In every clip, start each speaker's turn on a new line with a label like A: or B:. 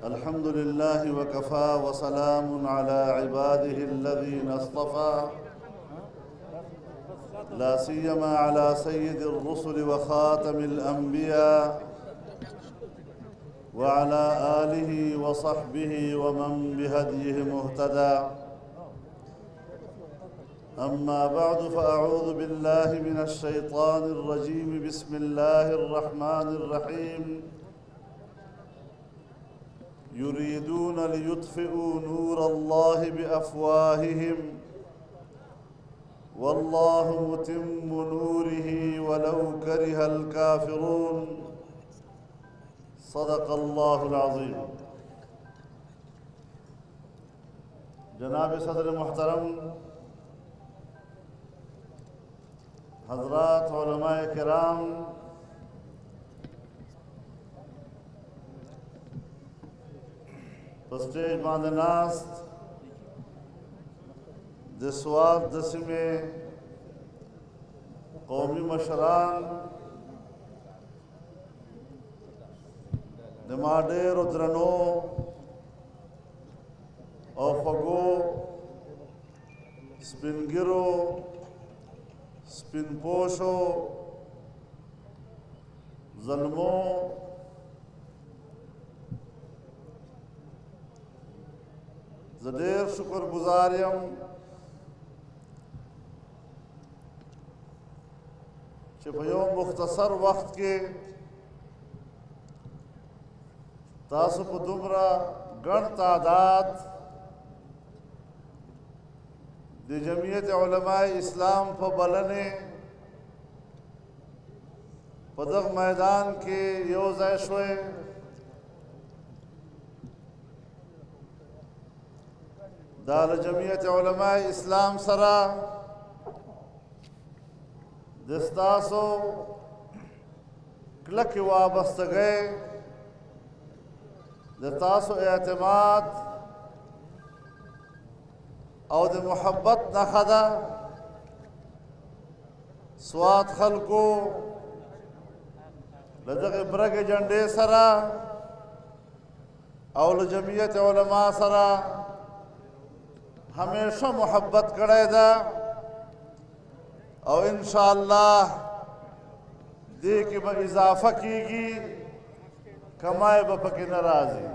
A: الحمد لله وكفى وسلام على عباده الذين اصطفى لا سيما على سيد الرسل وخاتم الأنبياء وعلى آله وصحبه ومن بهديه مهتدى. أما بعد فأعوذ بالله من الشيطان الرجيم. بسم الله الرحمن الرحيم. يريدون ليطفئوا نور الله بأفواههم والله متم نوره ولو كره الكافرون. صدق الله العظيم. جناب صدر محترم، حضرات علماء کرام، پسٹیج باندھ ناست د سوات د سیمې قومي مشران، د ما ډېرو درنو او خوږو سپینږیرو سپین پوشو ظلمو زه ډېر شکر گزار یم چې په یو مختصر وخت کې تاسو په دومره ګڼ تعداد د جمعیت علماء اسلام په بلنې په دغه میدان کې یو ځای شوئ. دا له جمعیت علماء اسلام سره د ستاسو کلکې وابستګۍ، د تاسو اعتماد او د محبت نښه ده. سوات خلکو له دغې برګې جنډې سره او له جمعیت علما سره ہمیشہ محبت کړی ده او انشاءاللہ دې کې به اضافه کیږي، کمای به پکې نه راځي.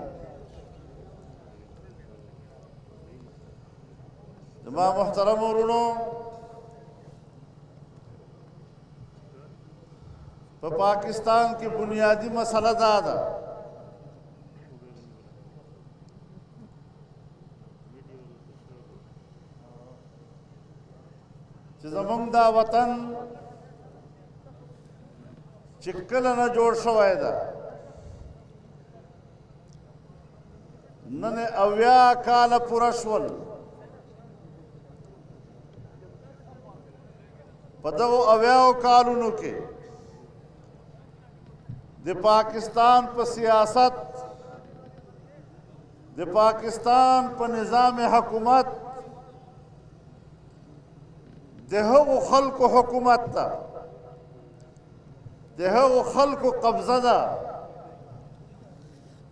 A: زما محترم ورونو، په پاکستان کې بنیادی مسله دا ده چې زمونږ دا وطن چې کله نه جوړ شوی ده، نن 80 کاله پوره شول. په دغو 80 کالونو کې د پاکستان په سیاست، د پاکستان په نظام حکومت د هغو خلکو حکومت ده، د هغو خلکو قبضه ده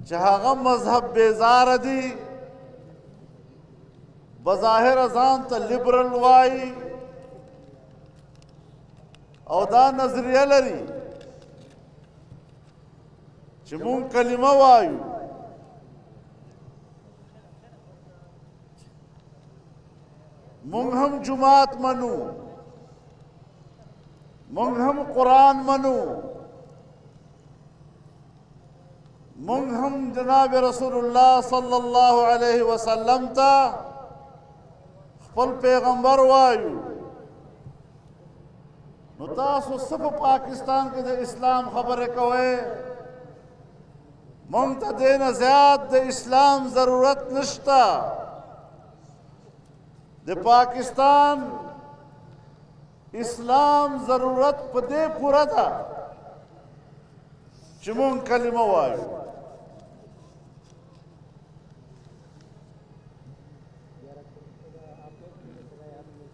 A: چې هغه مذهب بیزاره دي، بظاهر ځان ته لیبرل وایي او دا نظریه لري چې مونږ کلمه وایو، مونږ هم جماعت منو، مونږ هم قرآن منو، مونږ هم جناب رسول الله صلی الله علیه وسلم ته خپل پیغمبر وایو. نو تاسو څه په پاکستان کې د اسلام خبرې کوئ؟ مونږ ته دې نه زیات د اسلام ضرورت نشته. د پاکستان اسلام ضرورت په دې پوره ده چې مونږ کلمه وایو.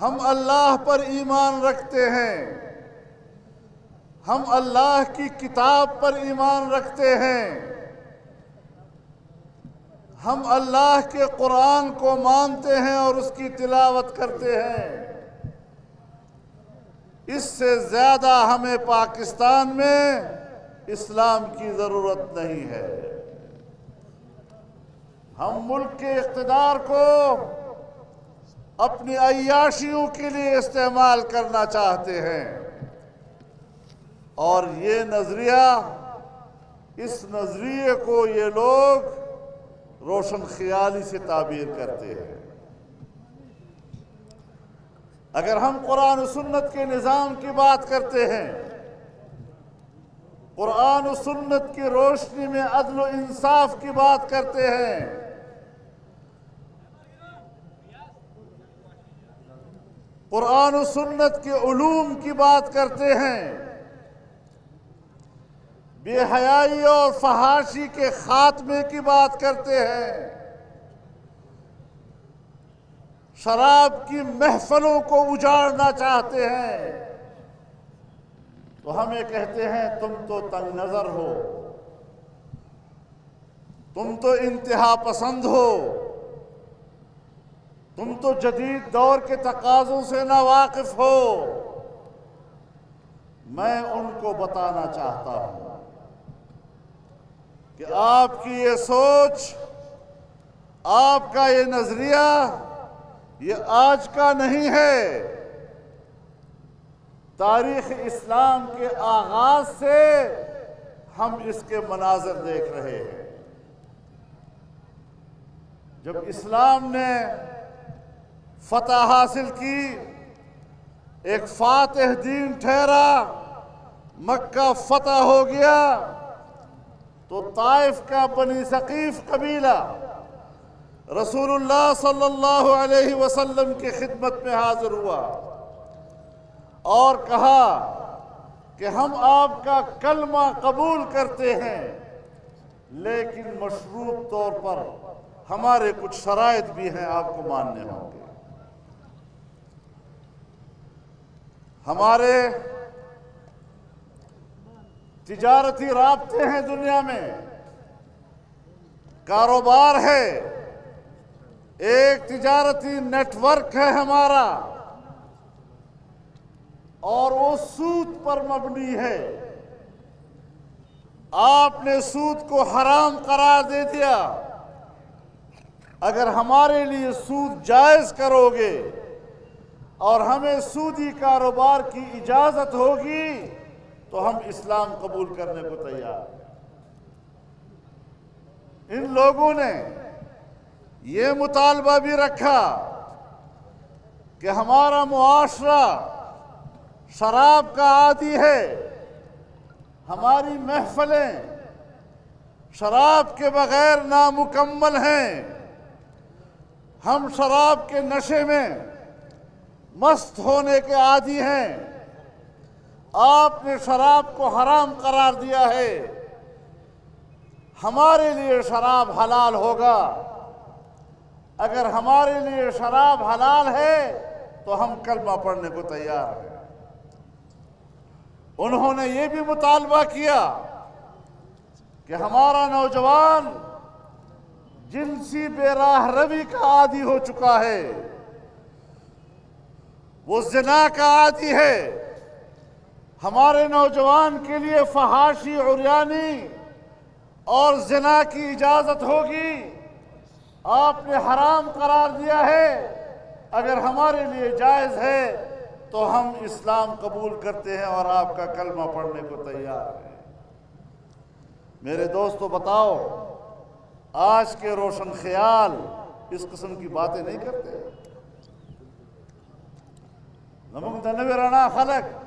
A: ہم اللہ پر ایمان رکھتے ہیں، ہم اللہ کی کتاب پر ایمان رکھتے ہیں، ہم اللہ کے قرآن کو مانتے ہیں اور اس کی تلاوت کرتے ہیں۔ اس سے زیادہ ہمیں پاکستان میں اسلام کی ضرورت نہیں ہے۔ ہم ملک کے اقتدار کو اپنی عیاشیوں کے لیے استعمال کرنا چاہتے ہیں، اور یہ نظریہ، اس نظریے کو یہ لوگ روشن خیالی سے تعبیر کرتے ہیں۔ اگر ہم قرآن و سنت کے نظام کی بات کرتے ہیں، قرآن و سنت کی روشنی میں عدل و انصاف کی بات کرتے ہیں، قرآن و سنت کے علوم کی بات کرتے ہیں، بے حیائی اور فحاشی کے خاتمے کی بات کرتے ہیں، شراب کی محفلوں کو اجاڑنا چاہتے ہیں، تو ہمیں کہتے ہیں تم تو تنگ نظر ہو، تم تو انتہا پسند ہو، تم تو جدید دور کے تقاضوں سے ناواقف ہو۔ میں ان کو بتانا چاہتا ہوں کہ آپ کی یہ سوچ، آپ کا یہ نظریہ، یہ آج کا نہیں ہے۔ تاریخ اسلام کے آغاز سے ہم اس کے مناظر دیکھ رہے ہیں۔ جب اسلام نے فتح حاصل کی، ایک فاتح دین ٹھہرا، مکہ فتح ہو گیا، تو طائف کا بنی ثقیف قبیلہ رسول اللہ صلی اللہ علیہ وسلم کی خدمت میں حاضر ہوا اور کہا کہ ہم آپ کا کلمہ قبول کرتے ہیں، لیکن مشروط طور پر ہمارے کچھ شرائط بھی ہیں، آپ کو ماننے ہوں گے۔ ہمارے تجارتی رابطے ہیں دنیا میں، کاروبار ہے، ایک تجارتی نیٹ ورک ہے ہمارا، اور وہ سود پر مبنی ہے۔ آپ نے سود کو حرام قرار دے دیا۔ اگر ہمارے لیے سود جائز کرو گے اور ہمیں سودی کاروبار کی اجازت ہوگی تو ہم اسلام قبول کرنے کو تیار ہیں۔ ان لوگوں نے یہ مطالبہ بھی رکھا کہ ہمارا معاشرہ شراب کا عادی ہے، ہماری محفلیں شراب کے بغیر نامکمل ہیں، ہم شراب کے نشے میں مست ہونے کے عادی ہیں، آپ نے شراب کو حرام قرار دیا ہے، ہمارے لیے شراب حلال ہوگا۔ اگر ہمارے لیے شراب حلال ہے تو ہم کلمہ پڑھنے کو تیار ہیں۔ انہوں نے یہ بھی مطالبہ کیا کہ ہمارا نوجوان جنسی بے راہ روی کا عادی ہو چکا ہے، وہ زنا کا عادی ہے، ہمارے نوجوان کے لیے فحاشی، عریانی اور زنا کی اجازت ہوگی، آپ نے حرام قرار دیا ہے، اگر ہمارے لیے جائز ہے تو ہم اسلام قبول کرتے ہیں اور آپ کا کلمہ پڑھنے کو تیار ہیں۔ میرے دوستو، بتاؤ، آج کے روشن خیال اس قسم کی باتیں نہیں کرتے؟ نمک دنوی رانا خلق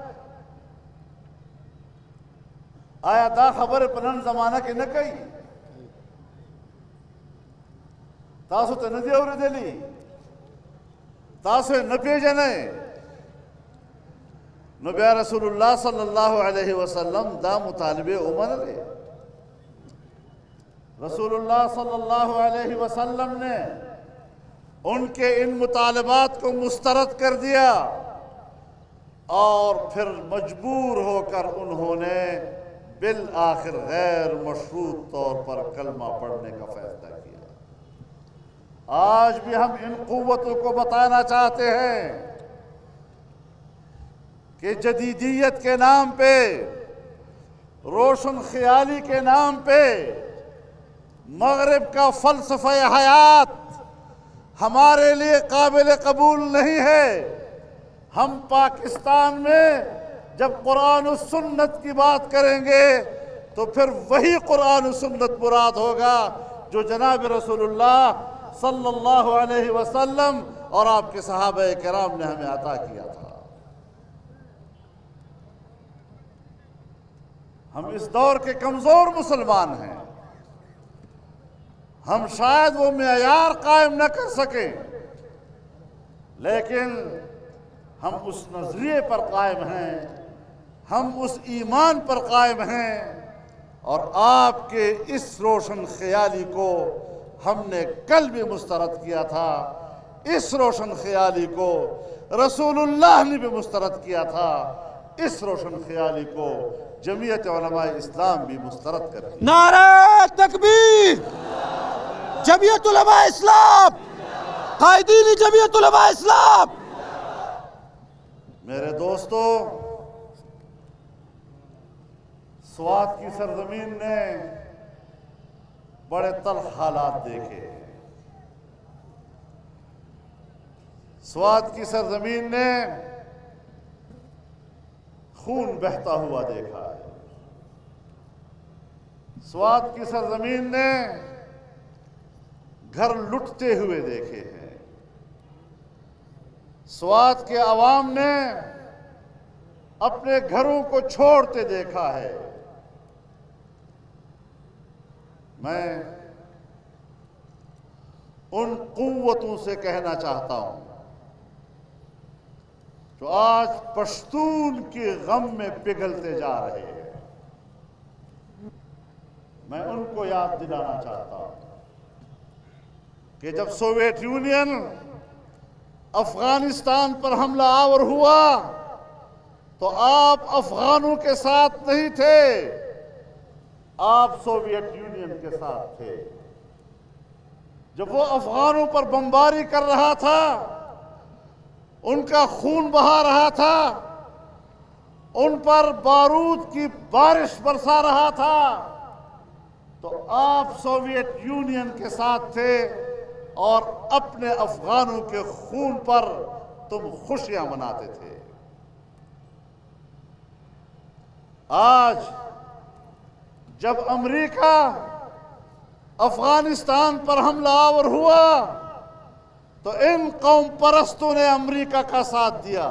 A: آیا دا خبر پنن زمانہ کے نہ کئی تاسو ته ندی اوریدلی، تاسو یې نه پیژنئ. نو بیا رسول الله صلی الله علیه وسلم دا مطالبه ومنلې. رسول اللہ صلی اللہ علیہ وسلم نے ان کے ان مطالبات کو مسترد کر دیا اور پھر مجبور ہو کر انہوں نے بالآخر غیر مشروط طور پر کلمہ پڑھنے کا فیصلہ کیا۔ آج بھی ہم ان قوتوں کو بتانا چاہتے ہیں کہ جدیدیت کے نام پہ، روشن خیالی کے نام پہ مغرب کا فلسفہ حیات ہمارے لیے قابل قبول نہیں ہے۔ ہم پاکستان میں جب قرآن و سنت کی بات کریں گے تو پھر وہی قرآن و سنت مراد ہوگا جو جناب رسول اللہ صلی اللہ علیہ وسلم اور آپ کے صحابہ کرام نے ہمیں عطا کیا تھا۔ ہم اس دور کے کمزور مسلمان ہیں، ہم شاید وہ معیار قائم نہ کر سکیں، لیکن ہم اس نظریے پر قائم ہیں، ہم اس ایمان پر قائم ہیں، اور آپ کے اس روشن خیالی کو ہم نے کل بھی مسترد کیا تھا۔ اس روشن خیالی کو رسول اللہ نے بھی مسترد کیا تھا، اس روشن خیالی کو جمعیت علماء اسلام بھی مسترد کر دیا۔
B: نعرہ تکبیر! جمعیت علماء اسلام، قائدین جمعیت علماء اسلام!
A: میرے دوستو، سوات کی سرزمین نے بڑے تلخ حالات دیکھے۔ سوات کی سرزمین نے خون بہتا ہوا دیکھا ہے۔ سوات کی سرزمین نے گھر لٹتے ہوئے دیکھے ہیں۔ سوات کے عوام نے اپنے گھروں کو چھوڑتے دیکھا ہے۔ میں ان قوتوں سے کہنا چاہتا ہوں جو آج پشتون کے غم میں پگھلتے جا رہے ہیں، میں ان کو یاد دلانا چاہتا ہوں کہ جب سوویت یونین افغانستان پر حملہ آور ہوا تو آپ افغانوں کے ساتھ نہیں تھے، آپ سوویت یونین کے ساتھ تھے۔ جب وہ افغانوں پر بمباری کر رہا تھا، ان کا خون بہا رہا تھا، ان پر بارود کی بارش برسا رہا تھا، تو آپ سوویت یونین کے ساتھ تھے اور اپنے افغانوں کے خون پر تم خوشیاں مناتے تھے۔ آج جب امریکہ افغانستان پر حملہ آور ہوا تو ان قوم پرستوں نے امریکہ کا ساتھ دیا۔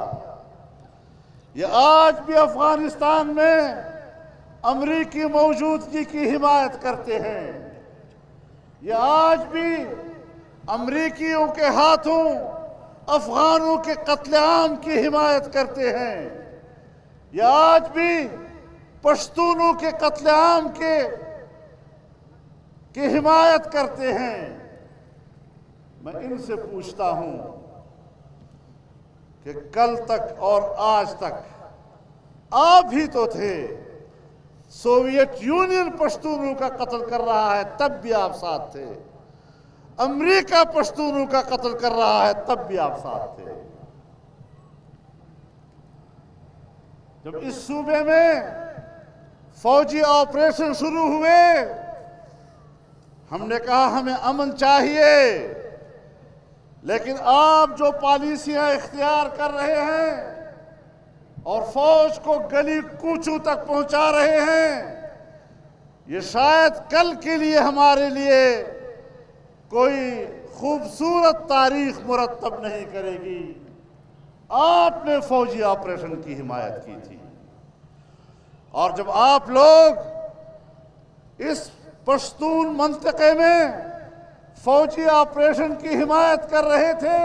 A: یہ آج بھی افغانستان میں امریکی موجودگی کی حمایت کرتے ہیں، یہ آج بھی امریکیوں کے ہاتھوں افغانوں کے قتل عام کی حمایت کرتے ہیں، یہ آج بھی پشتونوں کے قتل عام کی حمایت کرتے ہیں۔ میں ان سے پوچھتا ہوں کہ کل تک اور آج تک آپ ہی تو تھے، سوویت یونین پشتونوں کا قتل کر رہا ہے تب بھی آپ ساتھ تھے، امریکہ پشتونوں کا قتل کر رہا ہے تب بھی آپ ساتھ تھے۔ جب اس صوبے میں فوجی آپریشن شروع ہوئے، ہم نے کہا ہمیں امن چاہیے، لیکن آپ جو پالیسیاں اختیار کر رہے ہیں اور فوج کو گلی کوچوں تک پہنچا رہے ہیں، یہ شاید کل کے لیے ہمارے لیے کوئی خوبصورت تاریخ مرتب نہیں کرے گی۔ آپ نے فوجی آپریشن کی حمایت کی تھی، اور جب آپ لوگ اس پشتون منطقے میں فوجی آپریشن کی حمایت کر رہے تھے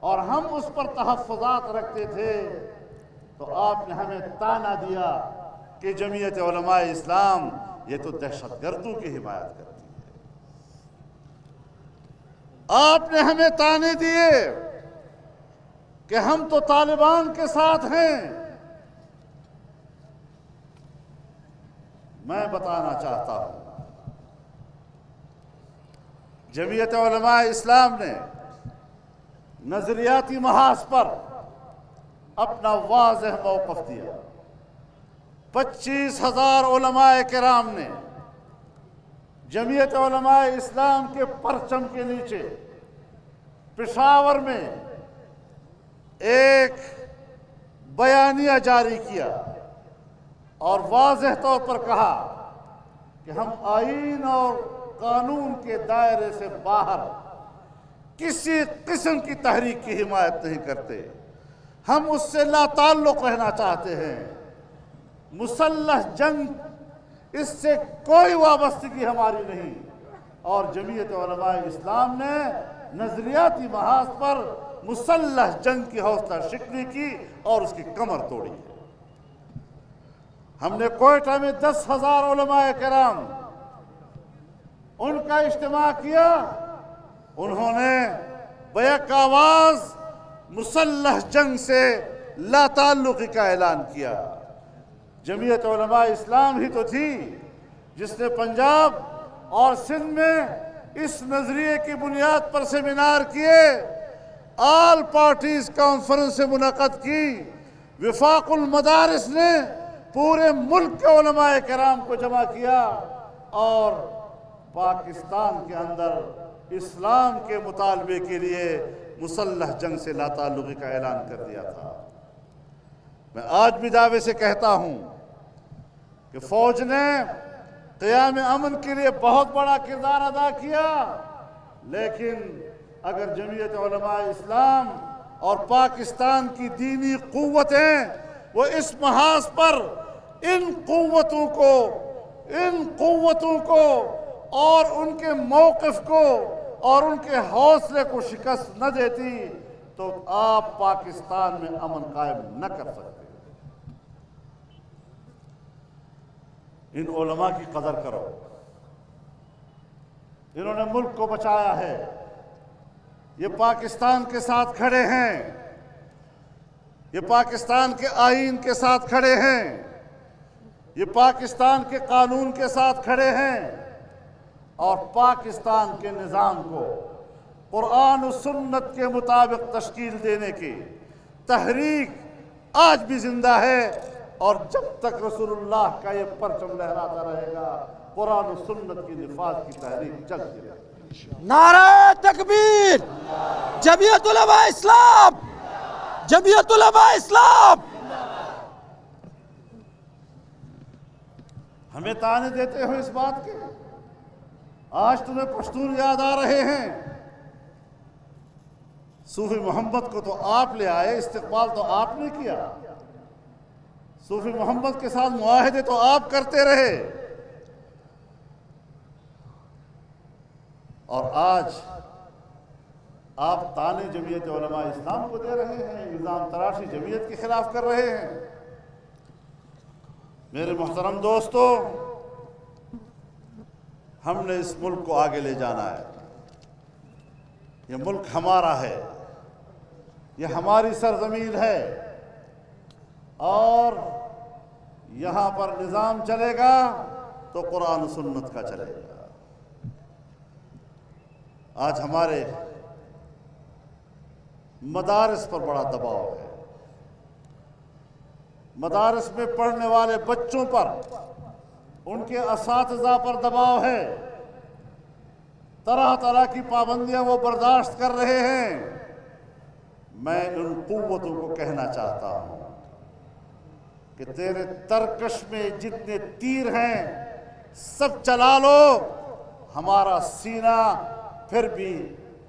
A: اور ہم اس پر تحفظات رکھتے تھے، تو آپ نے ہمیں طعنہ دیا کہ جمعیت علماء اسلام یہ تو دہشت گردوں کی حمایت کرتی ہے۔ آپ نے ہمیں طعنے دیے کہ ہم تو طالبان کے ساتھ ہیں. میں بتانا چاہتا ہوں جمعیت علماء اسلام نے نظریاتی محاذ پر اپنا واضح موقف دیا. 25,000 علماء کرام نے جمعیت علماء اسلام کے پرچم کے نیچے پشاور میں ایک بیانیہ جاری کیا اور واضح طور پر کہا کہ ہم آئین اور قانون کے دائرے سے باہر کسی قسم کی تحریک کی حمایت نہیں کرتے. ہم اس سے لا تعلق رہنا چاہتے ہیں. مسلح جنگ اس سے کوئی وابستگی ہماری نہیں. اور جمعیت علماء اسلام نے نظریاتی محاذ پر مسلح جنگ کی حوصلہ شکنی کی اور اس کی کمر توڑی. ہم نے کوئٹہ میں 10,000 علماء کرام ان کا اجتماع کیا. انہوں نے بیک آواز مسلح جنگ سے لا تعلقی کا اعلان کیا. جمعیت علماء اسلام ہی تو تھی جس نے پنجاب اور سندھ میں اس نظریے کی بنیاد پر سیمینار کیے، آل پارٹیز کانفرنس سے منعقد کی. وفاق المدارس نے پورے ملک کے علماء کرام کو جمع کیا اور پاکستان کے اندر اسلام کے مطالبے کے لیے مسلح جنگ سے لا تعلقی کا اعلان کر دیا تھا. میں آج بھی دعوے سے کہتا ہوں کہ فوج نے قیام امن کے لیے بہت بڑا کردار ادا کیا، لیکن اگر جمعیت علماء اسلام اور پاکستان کی دینی قوتیں وہ اس محاذ پر ان قوتوں کو اور ان کے موقف کو اور ان کے حوصلے کو شکست نہ دیتی تو آپ پاکستان میں امن قائم نہ کر سکتے. ان علماء کی قدر کرو. انہوں نے ملک کو بچایا ہے. یہ پاکستان کے ساتھ کھڑے ہیں. یہ پاکستان کے آئین کے ساتھ کھڑے ہیں. یہ پاکستان کے قانون کے ساتھ کھڑے ہیں اور پاکستان کے نظام کو قرآن و سنت کے مطابق تشکیل دینے کی تحریک آج بھی زندہ ہے. اور جب تک رسول اللہ کا یہ پرچم لہراتا رہے گا قرآن و سنت کی نفاذ کی تحریک چلتی رہے گی.
B: نعرہ تکبیر! جمعیت علماء اسلام! جمعیت علماء اسلام!
A: ہمیں طعنے دیتے ہو اس بات کے. آج تمہیں پشتون یاد آ رہے ہیں. صوفی محمد کو تو آپ لے آئے، استقبال تو آپ نے کیا. صوفی محمد کے ساتھ معاہدے تو آپ کرتے رہے. اور آج آپ طعنے جمعیت علماء اسلام کو دے رہے ہیں، الزام تراشی جمعیت کے خلاف کر رہے ہیں. میرے محترم دوستو، ہم نے اس ملک کو آگے لے جانا ہے. یہ ملک ہمارا ہے، یہ ہماری سرزمین ہے اور یہاں پر نظام چلے گا تو قرآن و سنت کا چلے گا. آج ہمارے مدارس پر بڑا دباؤ ہے. مدارس میں پڑھنے والے بچوں پر، ان کے اساتذہ پر دباؤ ہے. طرح طرح کی پابندیاں وہ برداشت کر رہے ہیں. میں ان قوتوں کو کہنا چاہتا ہوں کہ تیرے ترکش میں جتنے تیر ہیں سب چلا لو، ہمارا سینہ پھر بھی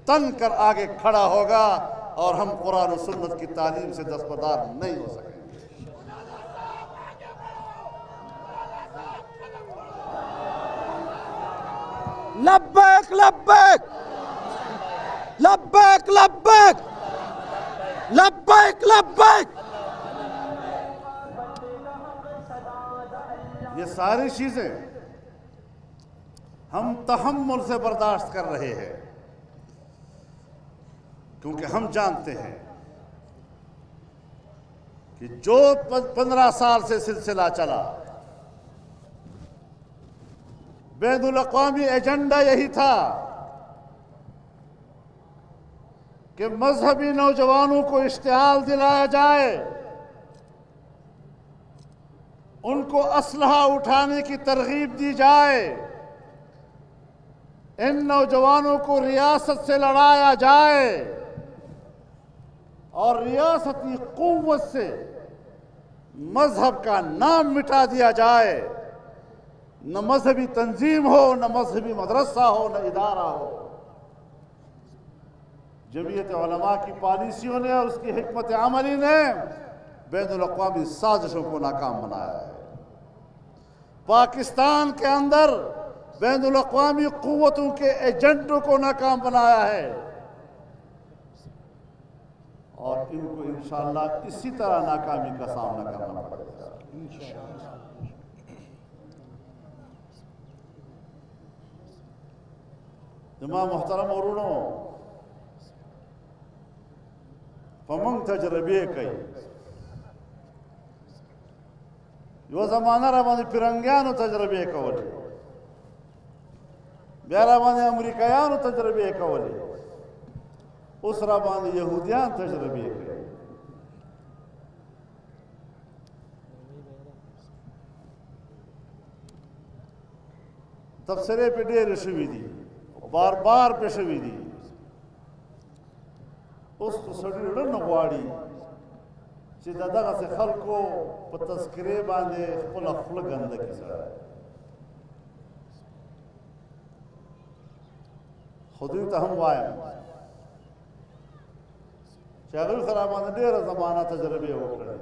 A: تن کر آگے کھڑا ہوگا اور ہم قرآن و سنت کی تعلیم سے دستبردار نہیں ہو سکیں گے.
B: لبیک لبیک لبیک لبیک لبیک لبیک.
A: یہ ساری چیزیں ہم تحمل سے برداشت کر رہے ہیں. کیونکہ ہم جانتے ہیں کہ جو 15 سال سے سلسلہ چلا، بین الاقوامی ایجنڈا یہی تھا کہ مذہبی نوجوانوں کو اشتعال دلایا جائے، ان کو اسلحہ اٹھانے کی ترغیب دی جائے، ان نوجوانوں کو ریاست سے لڑایا جائے اور ریاستی قوت سے مذہب کا نام مٹا دیا جائے۔ نہ مذہبی تنظیم ہو، نہ مذہبی مدرسہ ہو، نہ ادارہ ہو۔ جمعیت علماء کی پالیسیوں نے اور اس کی حکمت عملی نے بین الاقوامی سازشوں کو ناکام بنایا ہے۔ پاکستان کے اندر بین الاقوامی قوتوں کے ایجنٹوں کو ناکام بنایا ہے، اور ان کو انشاءاللہ اسی طرح ناکامی کا سامنا کرنا پڑے گا۔ جماعت محترم اورونو، فمنگ تجربے کئی یو زمانہ را باندې پیرنګیانو تجربے کولی، بیا را باندې امریکایانو تجربے کولی، اوس را باندې یهودیان تجربے کوي۔ تبصرے پہ ډېرې شوي دي، بار بار پہ شوي دي۔ اوس خو سړي زړه نه غواړي چې د دغسې خلکو په تذکرې باندې خپله خوله ګنده کړي سړی، خو دوی ته هم وایم چې هغوی خو را باندې ډېره زمانه تجربې وکړې،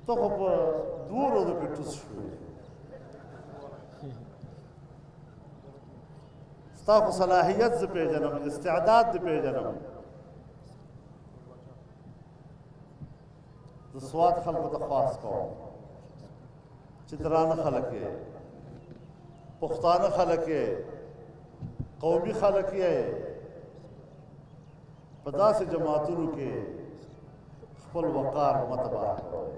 A: ته خو په 2 ورځو کې ټوس شوې، ستا خو صلاحیت زه پېژنم، استعداد دې پېژنم۔ زه سوات خلکو ته خواست کوم چې درانه خلک یې، پښتانه خلک یې، قومي خلک یې، په داسې جماعتونو کې خپل وقار مه تباه کوئ،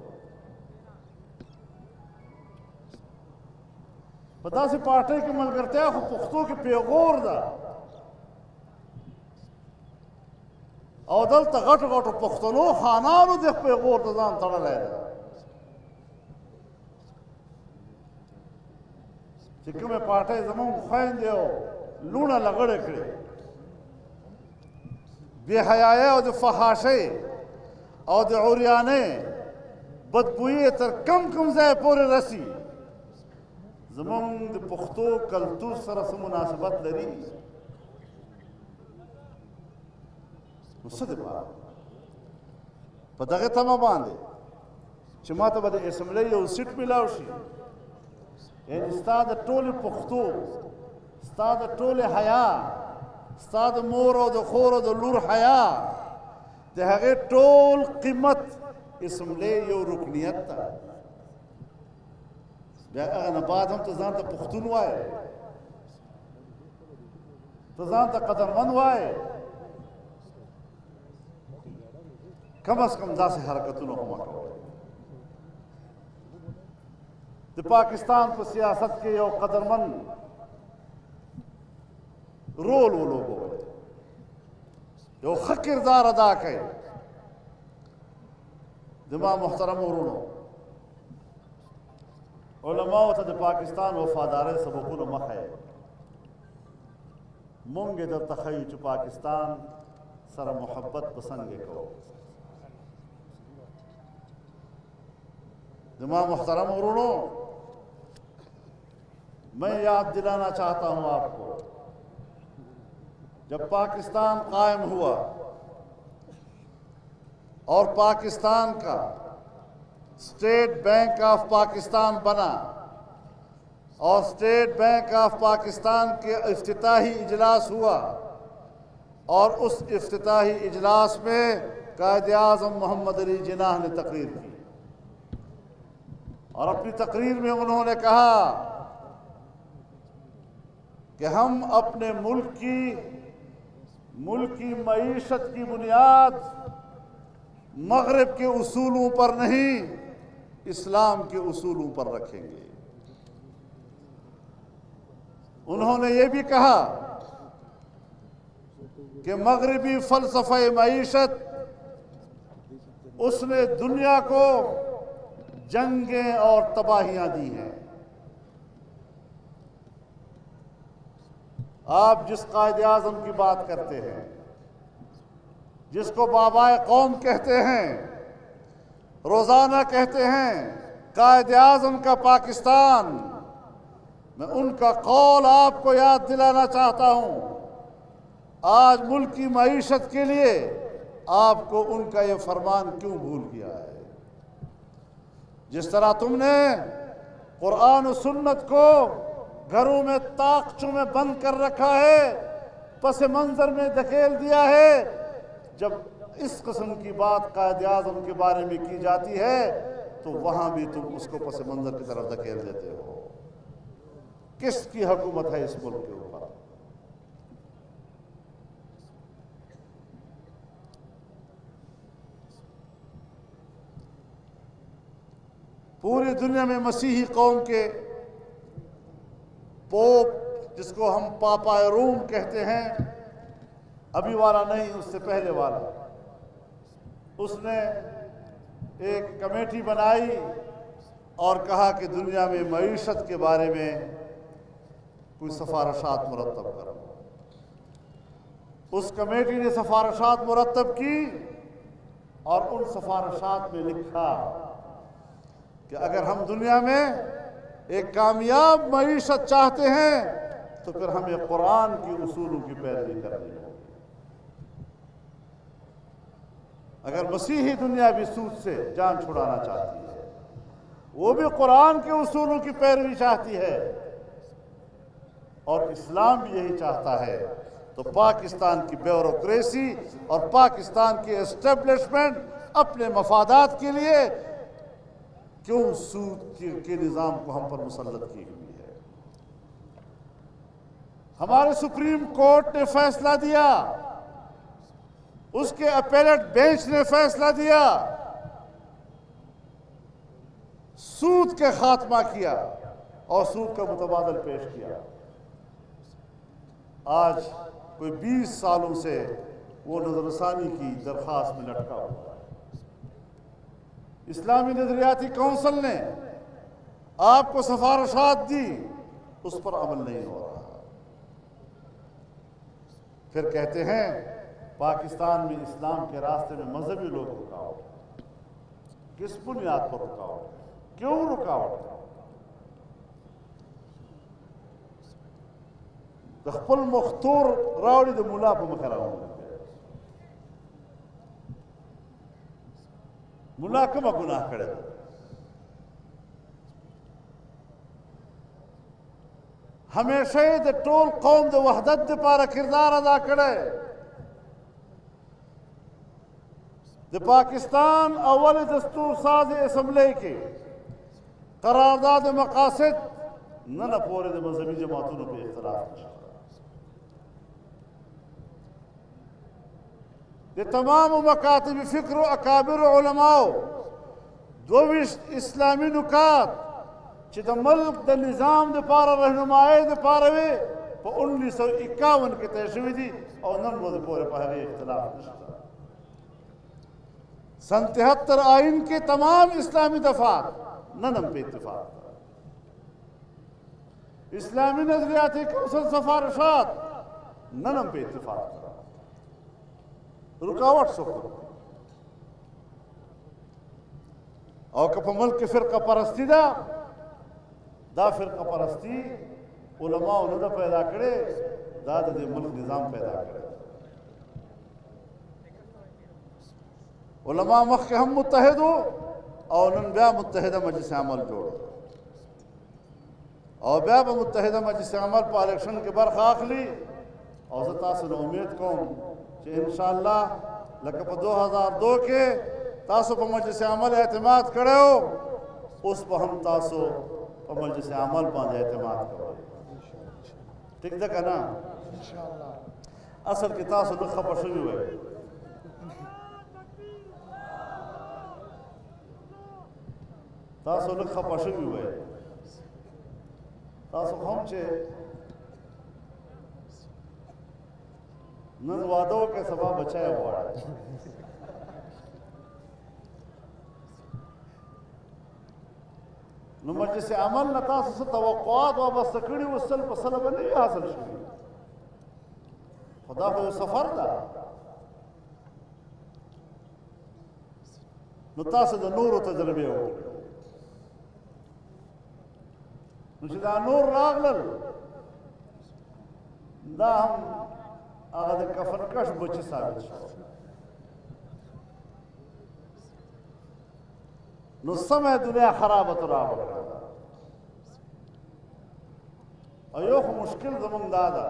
A: په داسې پارټۍ کې ملګرتیا خو پښتو کې پیغور ده، او دلته غټو غټو پښتنو خانانو د پیغور ته ځان تړلی ده، چې کومې پارټۍ زموږ خویندې او لوڼه لغړې کړې، بې حیایۍ او د فحاشۍ او د عریانۍ بدبویي تر کم ځای پورې رسي، زموږ د پښتو کلتور سره څه مناسبت لري؟ نو څه دپاره په دغې تمه باندې چې ما ته به د اسمبلۍ یو سیټ میلاو شي، یعنې ستا د ټولې پښتو، ستا د ټولې حیا، ستا د مور او د خور او د لور حیا، د هغې ټول قیمت اسمبلۍ یو رکنیت ده، بیا هغه نه بعد هم ته ځان ته پښتون وایې، ته ځان ته قدرمن وایې، کم از کم داسې حرکتونه خو مه کوئ۔ د پاکستان په سیاست کې یو قدرمن رول ولوبوئ، یو ښه کردار ادا کړئ۔ زما محترم ورونو، علماو ته د پاکستان وفادارۍ سبقونه مه ښیئ، مونږ یې درته ښیو چې پاکستان سره محبت په څنګه کوو۔ زما محترم ورونو، میں یاد دلانا چاہتا ہوں آپ کو، جب پاکستان قائم ہوا اور پاکستان کا اسٹیٹ بینک آف پاکستان بنا اور اسٹیٹ بینک آف پاکستان کے افتتاحی اجلاس ہوا، اور اس افتتاحی اجلاس میں قائد اعظم محمد علی جناح نے تقریر کی، اور اپنی تقریر میں انہوں نے کہا کہ ہم اپنے ملک کی ملک کی معیشت کی بنیاد مغرب کے اصولوں پر نہیں اسلام کے اصولوں پر رکھیں گے۔ انہوں نے یہ بھی کہا کہ مغربی فلسفہ معیشت اس نے دنیا کو جنگیں اور تباہیاں دی ہیں۔ آپ جس قائد اعظم کی بات کرتے ہیں، جس کو بابائے قوم کہتے ہیں، روزانہ کہتے ہیں قائد اعظم کا پاکستان، میں ان کا قول آپ کو یاد دلانا چاہتا ہوں۔ آج ملک کی معیشت کے لیے آپ کو ان کا یہ فرمان کیوں بھول گیا ہے؟ جس طرح تم نے قرآن و سنت کو گھروں میں طاقچوں میں بند کر رکھا ہے، پس منظر میں دھکیل دیا ہے، جب اس قسم کی بات قائد اعظم کے بارے میں کی جاتی ہے تو وہاں بھی تم اس کو پس منظر کی طرف دھکیل دیتے ہو۔ کس کی حکومت ہے اس ملک کے اوپر؟ پوری دنیا میں مسیحی قوم کے پوپ، جس کو ہم پاپا روم کہتے ہیں، ابھی والا نہیں، اس سے پہلے والا، اس نے ایک کمیٹی بنائی اور کہا کہ دنیا میں معیشت کے بارے میں کوئی سفارشات مرتب کرو۔ اس کمیٹی نے سفارشات مرتب کی اور ان سفارشات میں لکھا کہ اگر ہم دنیا میں ایک کامیاب معیشت چاہتے ہیں تو پھر ہمیں قرآن کی اصولوں کی پیروی کرنی ہوگی۔ اگر مسیحی دنیا بھی سود سے جان چھڑانا چاہتی ہے، وہ بھی قرآن کے اصولوں کی پیروی چاہتی ہے، اور اسلام بھی یہی چاہتا ہے، تو پاکستان کی بیوروکریسی اور پاکستان کی اسٹیبلشمنٹ اپنے مفادات کے لیے کیوں سود کے نظام کو ہم پر مسلط کی ہوئی ہے؟ ہمارے سپریم کورٹ نے فیصلہ دیا، اس کے اپیلیٹ بینچ نے فیصلہ دیا، سود کے خاتمہ کیا اور سود کا متبادل پیش کیا۔ آج کوئی 20 سالوں سے وہ نظر ثانی کی درخواست میں لٹکا ہوا ہے۔ اسلامی نظریاتی کونسل نے آپ کو سفارشات دی، اس پر عمل نہیں ہو رہا۔ پھر کہتے ہیں پاکستان میں اسلام کے راستے میں مذہبی لوگ رکاوٹ۔ کس بنیاد پر رکاوٹ؟ کیوں رکاوٹ؟ خپل مختور راوڑی د مولا په مخ راوړي، مولا کومه ګناه کړې ده؟ ہمیشہ د ټول قوم د وحدت دپاره کردار ادا کړی۔ د پاکستان اول دستور ساز اسمبلی کې قرارداد مقاصد نن پورې د مذهبي جماعتونو په اختلاف نشته۔ د تمام مکاتب فکر و اکابر علماء 22 اسلامی نکات چې د ملک د نظام دپاره رهنمایۍ دپاره وي په 1951 کې طے شوي دي او نن ورځې پورې په هغې اختلاف نشته۔ سن 73 آئین کے تمام اسلامی دفعات نن ہم پہ اتفاق، اسلامی نظریاتی کونسل سفارشات نن ہم پہ اتفاق، رکاوٹ سکو۔ اور کہ پا ملک فرقہ پرستی دا فرقہ پرستی علماء نے دا پیدا کرے، دا دے ملک نظام پیدا کرے۔ علماء مخ کے ہم متحد ہو اور نن بیا متحدہ مجلس عمل جوڑ اور بیا با متحدہ مجلس عمل پا الیکشن کے برخ آخلی اور زتا سے امید کون کہ انشاءاللہ لکہ پا 2002 کے تاسو پا مجلس عمل اعتماد کرے ہو، اس پا ہم تاسو پا مجلس عمل پا اعتماد کرے، ٹھیک دکھا نا؟ اصل کې تاسو لږ خفه شوي وئ تاسو لږ خفه شوي وئ تاسو هم چې نن واده وکړئ سبا بچی غواړئ نو مجلس عمل نه تاسو څه توقعات وابسته کړي وو سل په سله به نه وي حاصل شوي خو دا خو یو سفر ده نو تاسو د نورو تجربې وکړئ نو چې دا نور راغلل دا هم هغه د کفن کش بچي ثابت شو نو سمه دنیا خرابه ترابه او یو خو مشکل زمونږ دا ده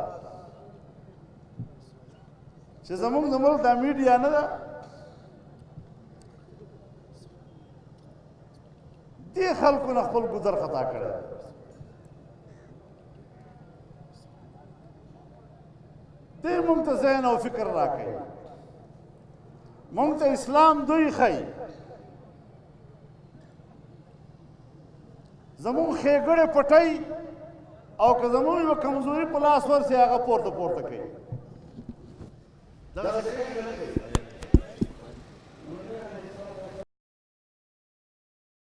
A: چې زمونږ د ملک دا میډیا نه ده دې خلکو نه خپل ګذر خطا کړی دې مونږ ته ذهن او فکر راکوي مونږ ته اسلام دوی ښیي زمون ښېګړې پټۍ او که زمون یوه کمزوري په لاس ورسي هغه پورته کوي دغسې